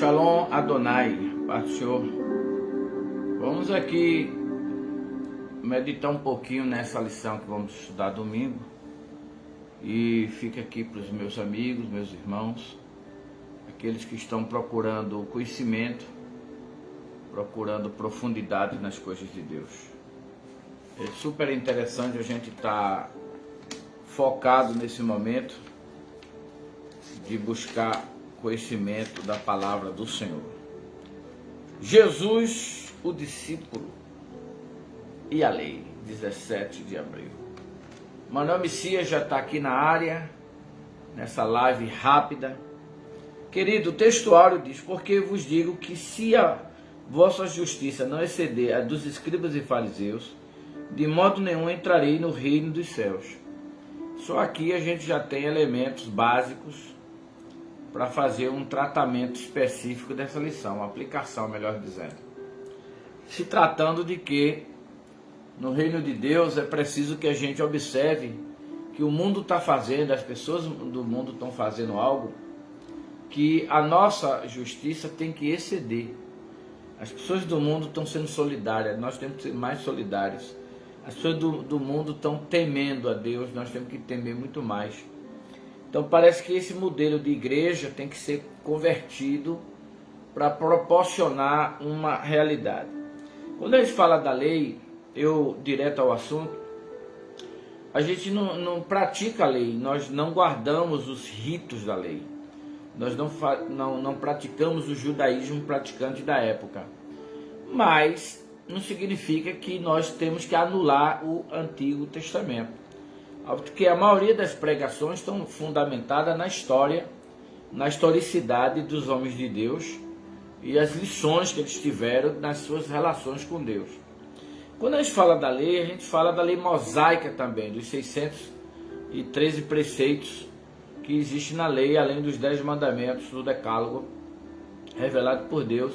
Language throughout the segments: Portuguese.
Shalom Adonai, Paz do Senhor. Vamos aqui meditar um pouquinho nessa lição que vamos estudar domingo. E fica aqui para os meus amigos, meus irmãos, aqueles que estão procurando conhecimento, procurando profundidade nas coisas de Deus. É super interessante a gente estar focado nesse momento de buscar conhecimento da palavra do Senhor. Jesus, o discípulo e a lei, 17 de abril. Manuel Messias já está aqui na área, nessa live rápida. Querido, o textuário diz: porque vos digo que se a vossa justiça não exceder a dos escribas e fariseus, de modo nenhum entrarei no reino dos céus. Só aqui a gente já tem elementos básicos para fazer um tratamento específico dessa lição, uma aplicação, melhor dizendo. Se tratando de que no reino de Deus é preciso que a gente observe que o mundo está fazendo, as pessoas do mundo estão fazendo algo que a nossa justiça tem que exceder. As pessoas do mundo estão sendo solidárias, nós temos que ser mais solidários. As pessoas do mundo estão temendo a Deus, nós temos que temer muito mais. Então parece que esse modelo de igreja tem que ser convertido para proporcionar uma realidade. Quando a gente fala da lei, eu direto ao assunto, a gente não pratica a lei, nós não guardamos os ritos da lei, nós não praticamos o judaísmo praticante da época, mas não significa que nós temos que anular o Antigo Testamento, porque a maioria das pregações estão fundamentadas na história, na historicidade dos homens de Deus e as lições que eles tiveram nas suas relações com Deus. Quando a gente fala da lei, a gente fala da lei mosaica também, dos 613 preceitos que existem na lei, além dos 10 mandamentos do decálogo, revelado por Deus,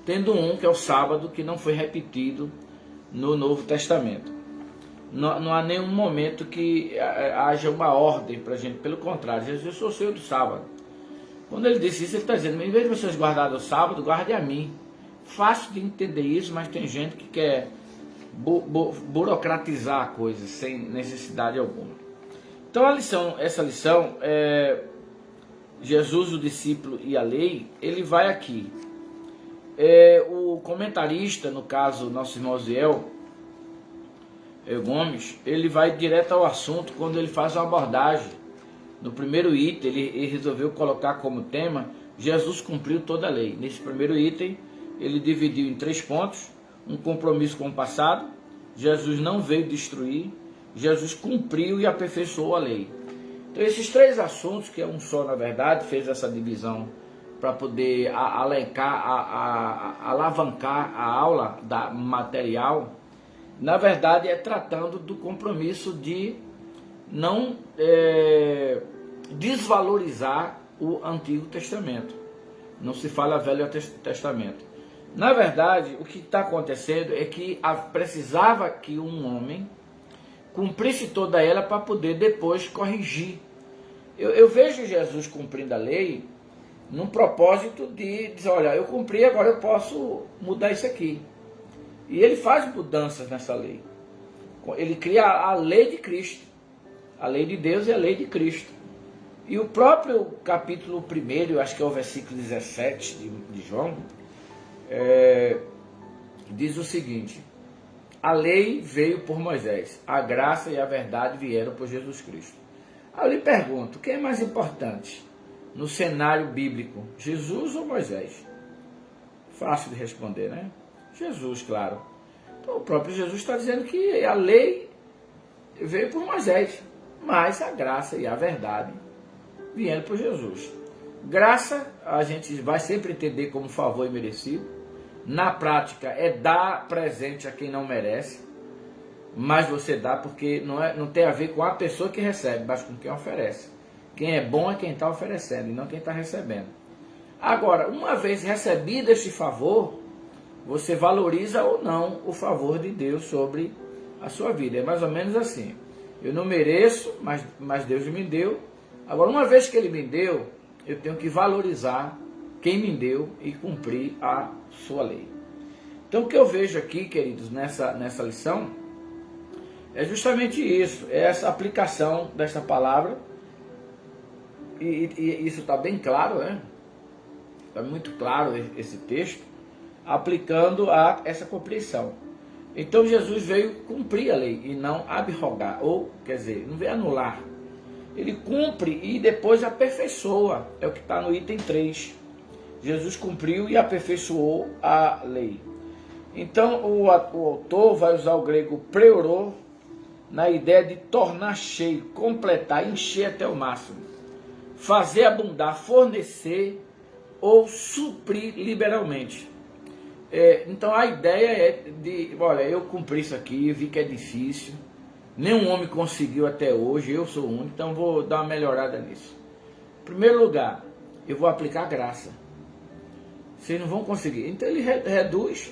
tendo um que é o sábado, que não foi repetido no Novo Testamento. Não há nenhum momento que haja uma ordem para a gente, pelo contrário, Jesus: eu sou o Senhor do sábado. Quando ele disse isso, ele está dizendo: em vez de vocês guardarem o sábado, guarde a mim. Fácil de entender isso, mas tem gente que quer burocratizar a coisa sem necessidade alguma. Então essa lição é Jesus, o discípulo e a lei. Ele vai aqui. O comentarista, no caso nosso irmão Ziel Gomes, ele vai direto ao assunto quando ele faz uma abordagem. No primeiro item, ele resolveu colocar como tema: Jesus cumpriu toda a lei. Nesse primeiro item, ele dividiu em 3 pontos: um compromisso com o passado, Jesus não veio destruir, Jesus cumpriu e aperfeiçoou a lei. Então esses 3 assuntos, que é um só na verdade, fez essa divisão para poder alavancar a aula da material. Na verdade é tratando do compromisso de não desvalorizar o Antigo Testamento. Não se fala Velho Testamento. Na verdade, o que está acontecendo é que precisava que um homem cumprisse toda ela para poder depois corrigir. Eu vejo Jesus cumprindo a lei num propósito de dizer: olha, eu cumpri, agora eu posso mudar isso aqui. E ele faz mudanças nessa lei. Ele cria a lei de Cristo. A lei de Deus e a lei de Cristo. E o próprio capítulo 1, eu acho que é o versículo 17 de João, diz o seguinte: a lei veio por Moisés, a graça e a verdade vieram por Jesus Cristo. Aí eu lhe pergunto: quem é mais importante no cenário bíblico, Jesus ou Moisés? Fácil de responder, né? Jesus, claro. Então o próprio Jesus está dizendo que a lei veio por Moisés, mas a graça e a verdade vieram por Jesus. Graça a gente vai sempre entender como favor imerecido. Na prática é dar presente a quem não merece, mas você dá porque não tem a ver com a pessoa que recebe, mas com quem oferece. Quem é bom é quem está oferecendo e não quem está recebendo. Agora, uma vez recebido este favor, você valoriza ou não o favor de Deus sobre a sua vida. É mais ou menos assim: eu não mereço, mas Deus me deu. Agora, uma vez que Ele me deu, eu tenho que valorizar quem me deu e cumprir a sua lei. Então o que eu vejo aqui, queridos, nessa lição, é justamente isso, é essa aplicação desta palavra, e isso está bem claro, né? Está muito claro esse texto, aplicando a essa compreensão. Então Jesus veio cumprir a lei e não abrogar, ou, quer dizer, não veio anular. Ele cumpre e depois aperfeiçoa, é o que está no item 3. Jesus cumpriu e aperfeiçoou a lei. Então o autor vai usar o grego preorô, na ideia de tornar cheio, completar, encher até o máximo, fazer abundar, fornecer ou suprir liberalmente. Então a ideia é de, olha, eu cumpri isso aqui, vi que é difícil, nenhum homem conseguiu até hoje, eu sou o único, então vou dar uma melhorada nisso. Em primeiro lugar, eu vou aplicar a graça. Vocês não vão conseguir. Então ele reduz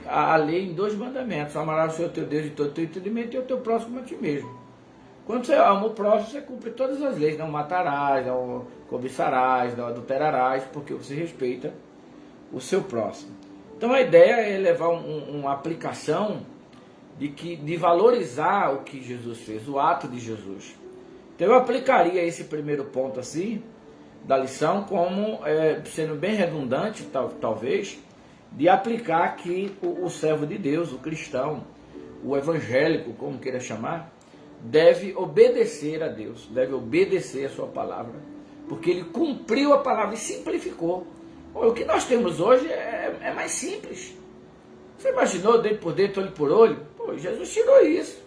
a lei em 2 mandamentos: amarás o Senhor teu Deus de todo o teu entendimento e o teu próximo a ti mesmo. Quando você ama o próximo, você cumpre todas as leis. Não matarás, não cobiçarás, não adulterarás, porque você respeita o seu próximo. Então a ideia é levar uma aplicação de valorizar o que Jesus fez, o ato de Jesus. Então eu aplicaria esse primeiro ponto assim, da lição, como sendo bem redundante, talvez, de aplicar aqui o servo de Deus, o cristão, o evangélico, como queira chamar, deve obedecer a Deus, deve obedecer a sua palavra, porque ele cumpriu a palavra e simplificou. O que nós temos hoje é mais simples. Você imaginou dente por dente, olho por olho? Jesus tirou isso.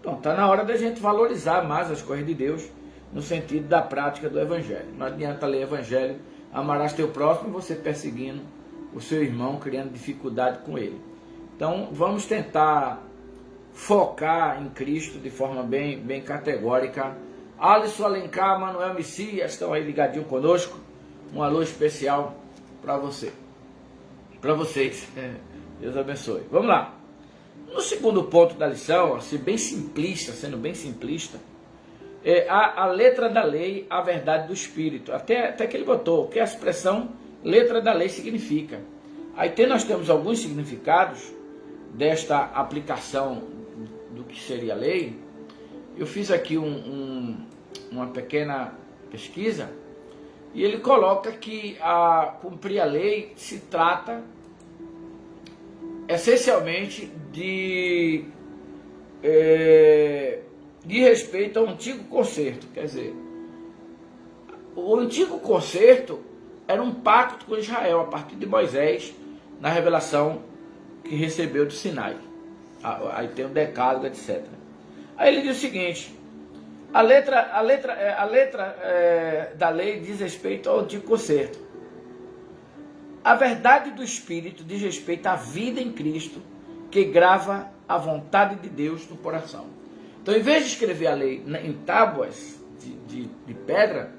Então está na hora da gente valorizar mais as coisas de Deus, no sentido da prática do evangelho. Não adianta ler evangelho, amarás teu próximo e você perseguindo o seu irmão, criando dificuldade com ele. Então vamos tentar focar em Cristo de forma bem categórica. Alisson Alencar, Manuel Messias, estão aí ligadinho conosco. Um alô especial para você, para vocês. Deus abençoe. Vamos lá. No segundo ponto da lição, sendo bem simplista, a letra da lei, a verdade do Espírito. Até que ele botou o que a expressão letra da lei significa. Aí nós temos alguns significados desta aplicação do que seria a lei. Eu fiz aqui uma pequena pesquisa, e ele coloca que cumprir a lei se trata essencialmente de respeito ao antigo concerto. Quer dizer, o antigo concerto era um pacto com Israel a partir de Moisés, na revelação que recebeu do Sinai. Aí tem o decálogo, etc. Aí ele diz o seguinte: a letra da lei diz respeito ao antigo concerto. A verdade do Espírito diz respeito à vida em Cristo, que grava a vontade de Deus no coração. Então, em vez de escrever a lei em tábuas de pedra,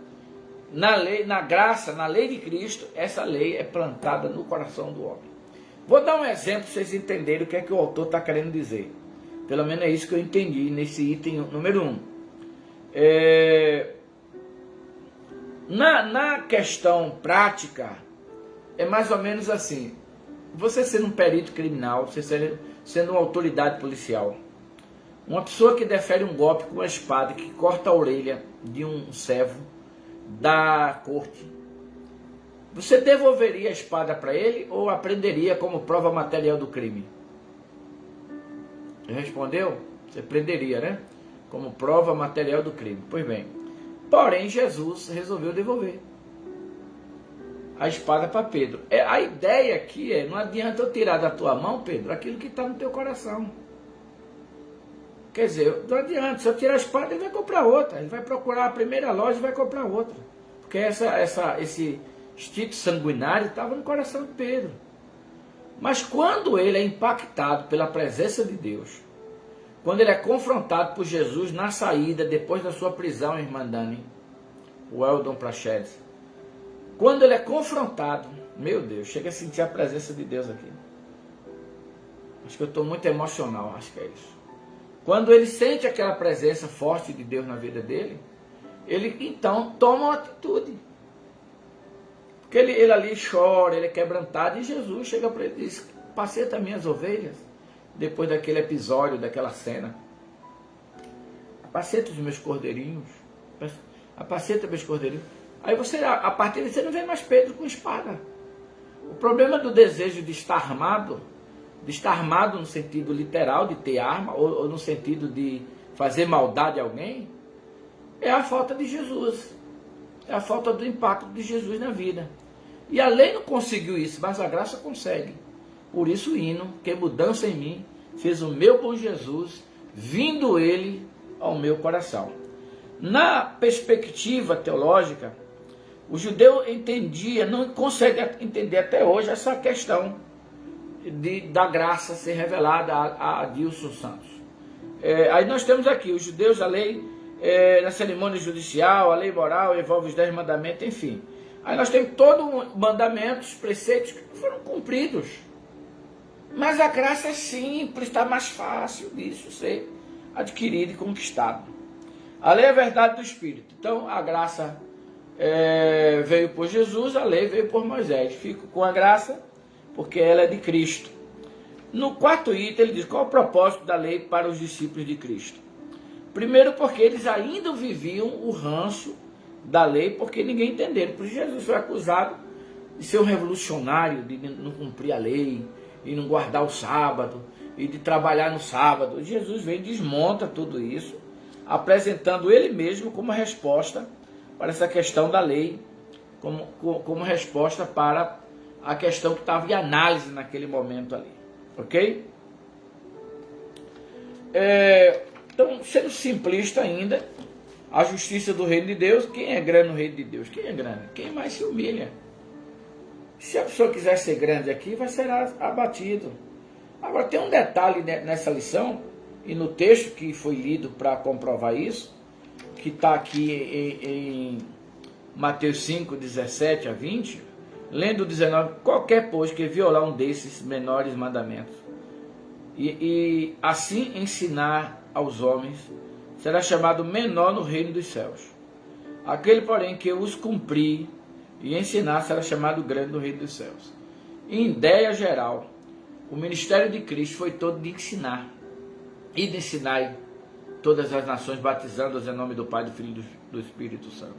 na lei, na graça, na lei de Cristo, essa lei é plantada no coração do homem. Vou dar um exemplo para vocês entenderem o que é que o autor está querendo dizer. Pelo menos é isso que eu entendi nesse item número 1. Na questão prática, é mais ou menos assim: você sendo um perito criminal, você sendo uma autoridade policial, uma pessoa que defere um golpe com uma espada que corta a orelha de um servo da corte, você devolveria a espada para ele ou apreenderia como prova material do crime? Ele respondeu: você prenderia, né? Como prova material do crime. Pois bem, porém Jesus resolveu devolver a espada para Pedro. A ideia aqui não adianta eu tirar da tua mão, Pedro, aquilo que está no teu coração. Quer dizer, não adianta, se eu tirar a espada, ele vai comprar outra, ele vai procurar a primeira loja e vai comprar outra, porque esse instinto sanguinário estava no coração de Pedro. Mas quando ele é impactado pela presença de Deus, quando ele é confrontado por Jesus na saída, depois da sua prisão, irmã Dani, o Eldon Prachedes, quando ele é confrontado, meu Deus, chega a sentir a presença de Deus aqui. Acho que eu estou muito emocional, acho que é isso. Quando ele sente aquela presença forte de Deus na vida dele, ele então toma uma atitude. Porque ele ali chora, ele é quebrantado, e Jesus chega para ele e diz: apacenta minhas ovelhas. Depois daquele episódio, daquela cena, apacenta os meus cordeirinhos, apacenta meus cordeirinhos. Aí você, a partir daí, você não vê mais Pedro com espada. O problema do desejo de estar armado no sentido literal, de ter arma, ou no sentido de fazer maldade a alguém, é a falta de Jesus. É a falta do impacto de Jesus na vida. E a lei não conseguiu isso, mas a graça consegue. Por isso o hino, que mudança em mim, fez o meu bom Jesus, vindo ele ao meu coração. Na perspectiva teológica, o judeu entendia, não consegue entender até hoje essa questão da graça ser revelada a Dilson Santos. Aí nós temos aqui os judeus, a lei, na cerimônia judicial, a lei moral, envolve os 10 mandamentos, enfim. Aí nós temos todos mandamentos, preceitos que foram cumpridos. Mas a graça é simples, está mais fácil disso ser adquirido e conquistado. A lei é a verdade do Espírito. Então a graça veio por Jesus, a lei veio por Moisés. Fico com a graça porque ela é de Cristo. No quarto item ele diz: qual o propósito da lei para os discípulos de Cristo? Primeiro, porque eles ainda viviam o ranço da lei, porque ninguém entenderam. Por isso Jesus foi acusado de ser um revolucionário, de não cumprir a lei, e não guardar o sábado, e de trabalhar no sábado. Jesus vem e desmonta tudo isso, apresentando ele mesmo como resposta para essa questão da lei, como resposta para a questão que estava em análise naquele momento ali. Ok? Então, sendo simplista ainda, a justiça do reino de Deus, quem é grande no reino de Deus? Quem é grande? Quem mais se humilha? Se a pessoa quiser ser grande aqui, vai ser abatido. Agora, tem um detalhe nessa lição, e no texto que foi lido para comprovar isso, que está aqui em Mateus 5, 17 a 20, lendo 19, qualquer, pois, que violar um desses menores mandamentos, e assim ensinar aos homens, será chamado menor no reino dos céus. Aquele, porém, que os cumprir e ensinar, será chamado grande no reino dos céus. Em ideia geral, o ministério de Cristo foi todo de ensinar. E de ensinar todas as nações, batizando-as em nome do Pai, do Filho e do Espírito Santo.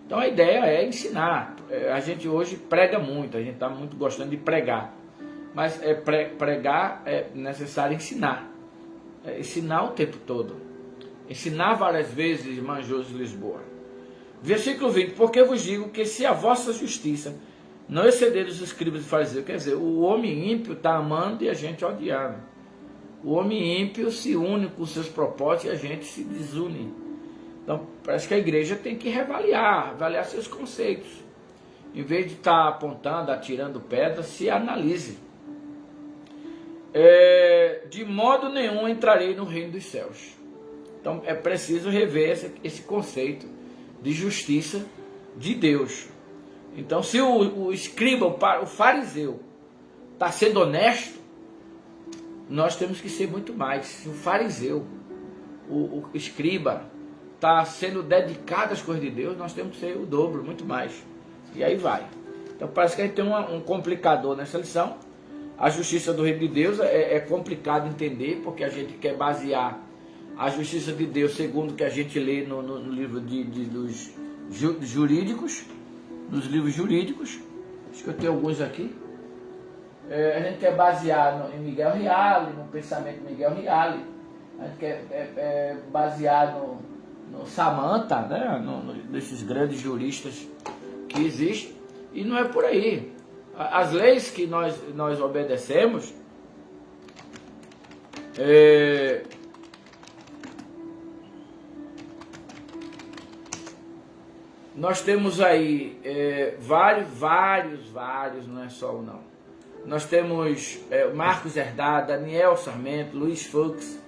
Então a ideia é ensinar. A gente hoje prega muito, a gente está muito gostando de pregar. Mas pregar é necessário ensinar. Ensinar o tempo todo. Ensinar várias vezes, irmã Josi Lisboa. Versículo 20, porque eu vos digo que se a vossa justiça não exceder os escribas e fariseus, quer dizer, o homem ímpio está amando e a gente odiando. O homem ímpio se une com seus propósitos e a gente se desune. Então, parece que a igreja tem que avaliar seus conceitos. Em vez de estar apontando, atirando pedras, se analise. De modo nenhum entrarei no reino dos céus. Então, é preciso rever esse conceito de justiça de Deus. Então, se o escriba, o fariseu, está sendo honesto, nós temos que ser muito mais. Se o fariseu, o escriba, está sendo dedicado às coisas de Deus, nós temos que ser o dobro, muito mais. E aí vai. Então, parece que a gente tem um complicador nessa lição. A justiça do reino de Deus é complicado entender, porque a gente quer basear a justiça de Deus segundo o que a gente lê no livro dos jurídicos, dos livros jurídicos. Acho que eu tenho alguns aqui. A gente quer basear em Miguel Reale, no pensamento de Miguel Reale. A gente quer basear no Samantha, né? Desses grandes juristas que existem. E não é por aí. As leis que nós obedecemos, nós temos aí vários, não é só um não. Nós temos Marcos Herdá, Daniel Sarmento, Luiz Fux,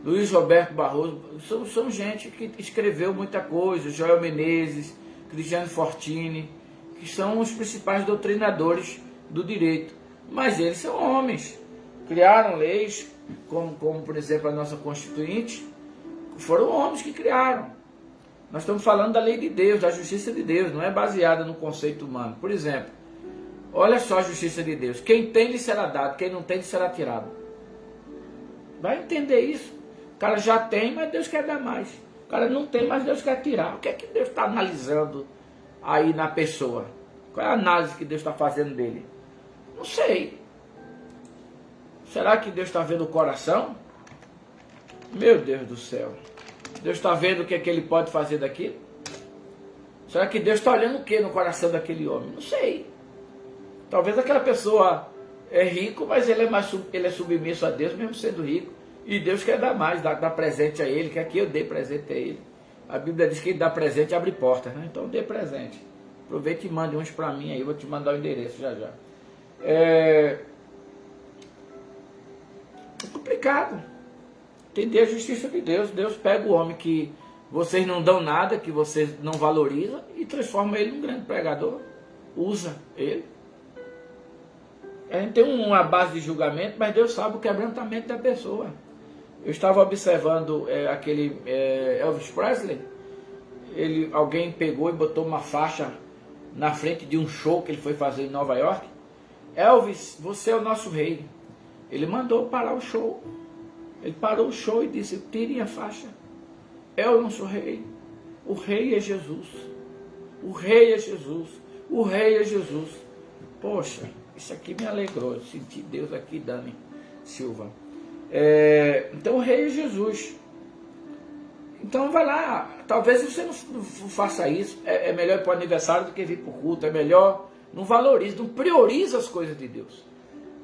Luiz Roberto Barroso, são gente que escreveu muita coisa, Joel Menezes, Cristiano Fortini, que são os principais doutrinadores do direito. Mas eles são homens, criaram leis, como por exemplo a nossa Constituinte, foram homens que criaram. Nós estamos falando da lei de Deus, da justiça de Deus, não é baseada no conceito humano. Por exemplo, olha só a justiça de Deus. Quem tem lhe será dado, quem não tem lhe será tirado. Vai entender isso. O cara já tem, mas Deus quer dar mais. O cara não tem, mas Deus quer tirar. O que é que Deus está analisando aí na pessoa? Qual é a análise que Deus está fazendo dele? Não sei. Será que Deus está vendo o coração? Meu Deus do céu. Deus está vendo o que é que ele pode fazer daquilo? Será que Deus está olhando o que no coração daquele homem? Não sei. Talvez aquela pessoa é rico, mas ele é submisso a Deus mesmo sendo rico. E Deus quer dar mais, dar presente a ele, quer que eu dê presente a ele. A Bíblia diz que ele dá presente e abre portas, né? Então dê presente. Aproveite e mande uns para mim aí, vou te mandar o endereço já já. É complicado entender a justiça de Deus. Deus pega o homem que vocês não dão nada, que vocês não valorizam, e transforma ele num grande pregador. Usa ele. A gente tem uma base de julgamento, mas Deus sabe o quebrantamento da pessoa. Eu estava observando aquele Elvis Presley. Alguém pegou e botou uma faixa na frente de um show que ele foi fazer em Nova York. Elvis, você é o nosso rei. Ele mandou parar o show. Ele parou o show e disse, tirem a faixa. Eu não sou rei. O rei é Jesus. O rei é Jesus. O rei é Jesus. Poxa, isso aqui me alegrou. Eu senti Deus aqui, Dani Silva. Então o rei é Jesus. Então vai lá. Talvez você não faça isso. É melhor ir para o aniversário do que vir para o culto. É melhor. Não valoriza, não prioriza as coisas de Deus.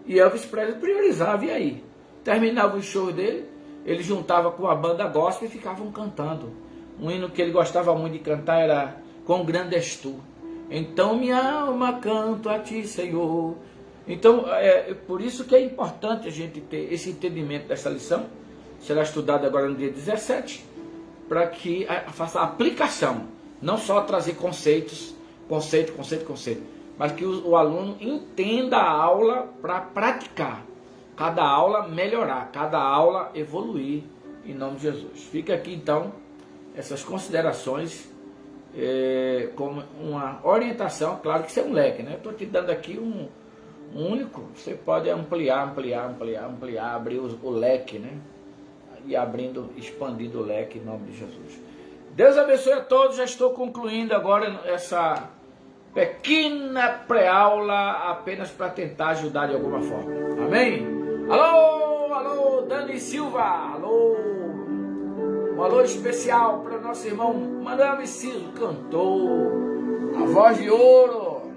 E Elvis Presley priorizava, e aí? Terminava o show dele, ele juntava com a banda gospel e ficavam cantando. Um hino que ele gostava muito de cantar era Quão Grande És Tu. Então minha alma canto a Ti, Senhor. Então, por isso que é importante a gente ter esse entendimento dessa lição. Será estudada agora no dia 17, para que faça a aplicação. Não só trazer conceito, mas que o aluno entenda a aula para praticar. Cada aula melhorar, cada aula evoluir, em nome de Jesus. Fica aqui então essas considerações como uma orientação. Claro que isso é um leque, né? Eu estou te dando aqui um único. Você pode ampliar, abrir o leque, né? E expandindo o leque em nome de Jesus. Deus abençoe a todos. Já estou concluindo agora essa pequena pré-aula apenas para tentar ajudar de alguma forma. Amém? Alô, Dani Silva. Alô. Um alô especial para nosso irmão Madame Ciso, cantor. A voz de ouro.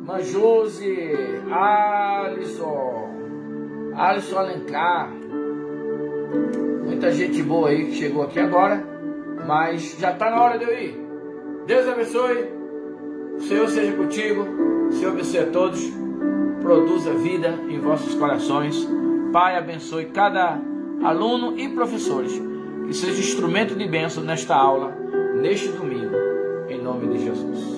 Manjose, Alisson Alencar. Muita gente boa aí que chegou aqui agora. Mas já está na hora de eu ir. Deus abençoe. O Senhor seja contigo. O Senhor abençoe a todos. Produza vida em vossos corações. Pai, abençoe cada aluno e professores. Que seja instrumento de bênção nesta aula, neste domingo. Em nome de Jesus.